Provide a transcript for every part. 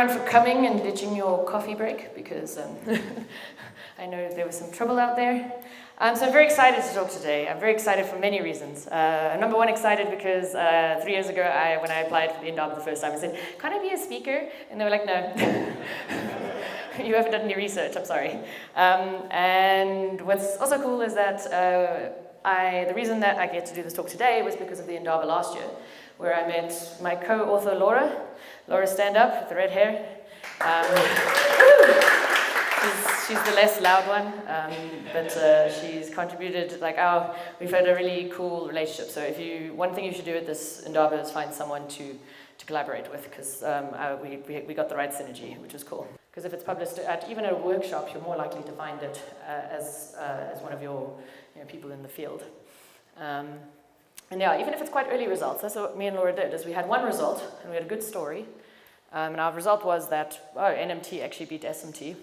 everyone for coming and ditching your coffee break, because I know there was some trouble out there. So I'm very excited to talk today. I'm very excited for many reasons. Number one, excited because 3 years ago, when I applied for the Endowment the first time, I said, "Can I be a speaker?" And they were like, "No." You haven't done any research, I'm sorry. And what's also cool is that the reason that I get to do this talk today was because of the Endowment last year, where I met my co-author, Laura. Laura, stand up with the red hair. She's the less loud one, but she's contributed, we've had a really cool relationship. So one thing you should do at this Endowment is find someone to collaborate with, because we got the right synergy, which was cool. Because if it's published at even a workshop, you're more likely to find it as one of your people in the field. And yeah, even if it's quite early results, that's what me and Laura did, is we had one result, and we had a good story. And our result was that, NMT actually beat SMT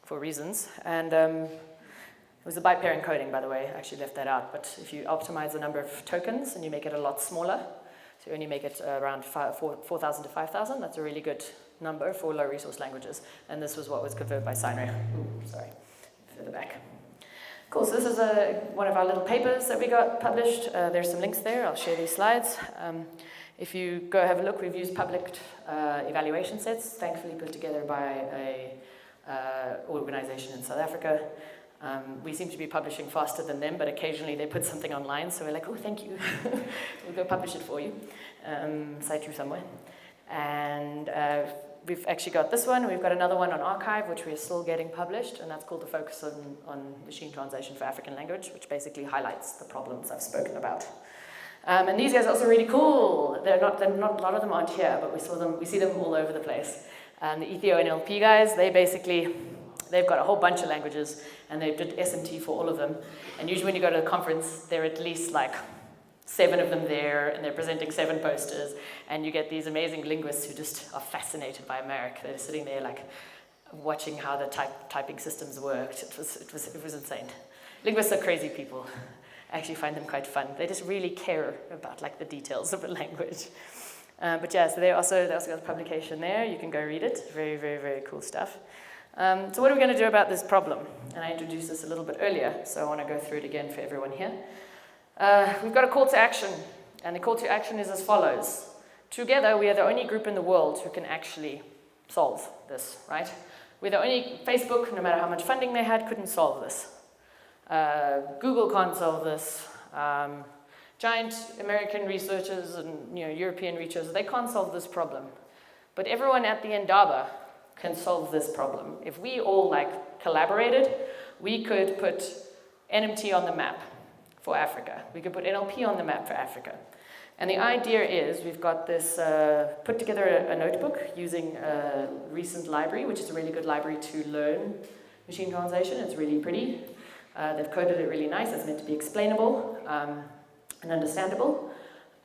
for reasons. And it was a byte-pair encoding, by the way. I actually left that out. But if you optimize the number of tokens and you make it a lot smaller, so you only make it around 4,000 to 5,000, that's a really good number for low-resource languages. And this was what was converted by Sine. Sorry, further back. Cool, so this is one of our little papers that we got published. There's some links there. I'll share these slides. If you go have a look, we've used public evaluation sets, thankfully put together by an organization in South Africa. We seem to be publishing faster than them, but occasionally they put something online, so we're like, oh, thank you. We'll go publish it for you, cite you somewhere. And we've actually got this one. We've got another one on arXiv, which we're still getting published, and that's called the Focus on Machine Translation for African Language, which basically highlights the problems I've spoken about. And these guys are also really cool. They're not, a lot of them aren't here, but we see them all over the place. The Ethio NLP guys, they've got a whole bunch of languages, and they did SMT for all of them. And usually when you go to a conference, there are at least 7 of them there, and they're presenting 7 posters, and you get these amazing linguists who just are fascinated by America. They're sitting there watching how the typing systems worked. It was insane. Linguists are crazy people. I actually find them quite fun. They just really care about the details of a language. But yeah, so they also got a publication there. You can go read it. Very, very, very cool stuff. So what are we going to do about this problem? And I introduced this a little bit earlier, so I want to go through it again for everyone here. We've got a call to action, and the call to action is as follows. Together, we are the only group in the world who can actually solve this, right? We're the only, Facebook, no matter how much funding they had, couldn't solve this. Google can't solve this. Giant American researchers and European researchers, they can't solve this problem. But everyone at the Indaba can solve this problem. If we all collaborated, we could put NMT on the map for Africa. We could put NLP on the map for Africa. And the idea is we've got this, put together a notebook using a recent library, which is a really good library to learn machine translation. It's really pretty. They've coded it really nice. It's meant to be explainable and understandable.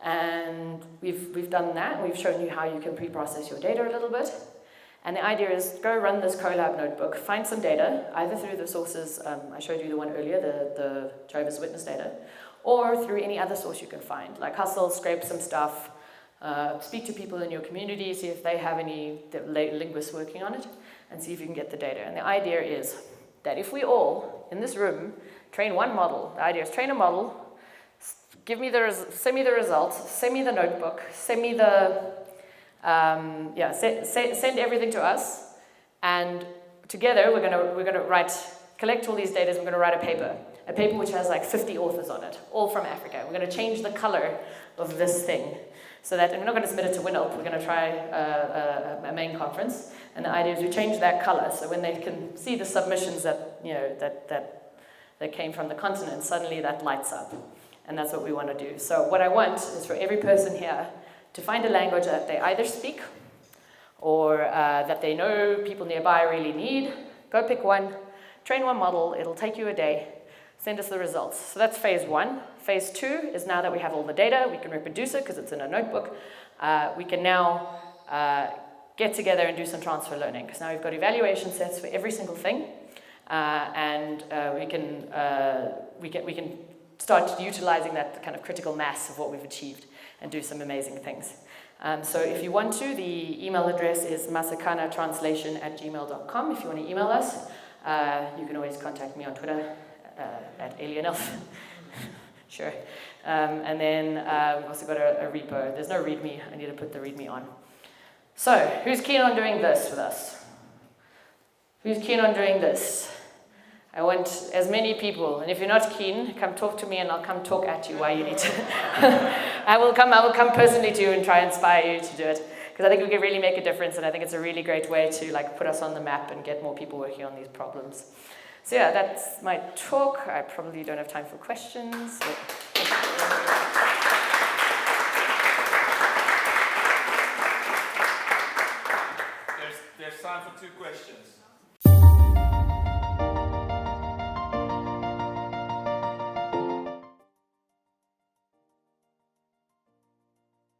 And we've done that. We've shown you how you can pre-process your data a little bit. And the idea is go run this Colab notebook, find some data, either through the sources, I showed you the one earlier, the Jehovah's Witness data, or through any other source you can find, like Hustle, scrape some stuff, speak to people in your community, see if they have any linguists working on it, and see if you can get the data. And the idea is that if we all, in this room, train one model, the idea is train a model, send me the results, send me the notebook, send me the send everything to us, and together we're gonna collect all these data, and we're gonna write a paper which has 50 authors on it, all from Africa. We're gonna change the color of this thing, so that, and we're not gonna submit it to WinOp, we're gonna try a main conference, and the idea is we change that color, so when they can see the submissions that came from the continent, suddenly that lights up, and that's what we wanna do. So what I want is for every person here to find a language that they either speak or that they know people nearby really need. Go pick one, train one model, it'll take you a day, send us the results. So that's phase 1. Phase 2 is now that we have all the data, we can reproduce it because it's in a notebook, we can now get together and do some transfer learning, because now we've got evaluation sets for every single thing, and we can start utilizing that kind of critical mass of what we've achieved and do some amazing things. So if you want to, the email address is masakanatranslation@gmail.com. If you want to email us, you can always contact me on Twitter at AlienElf. Sure. And then we've also got a repo. There's no README. I need to put the README on. So who's keen on doing this with us? Who's keen on doing this? I want as many people, and if you're not keen, come talk to me and I'll come talk at you why you need to. I will come personally to you and try and inspire you to do it, because I think we can really make a difference, and I think it's a really great way to put us on the map and get more people working on these problems. So yeah, that's my talk. I probably don't have time for questions. There's time for 2 questions.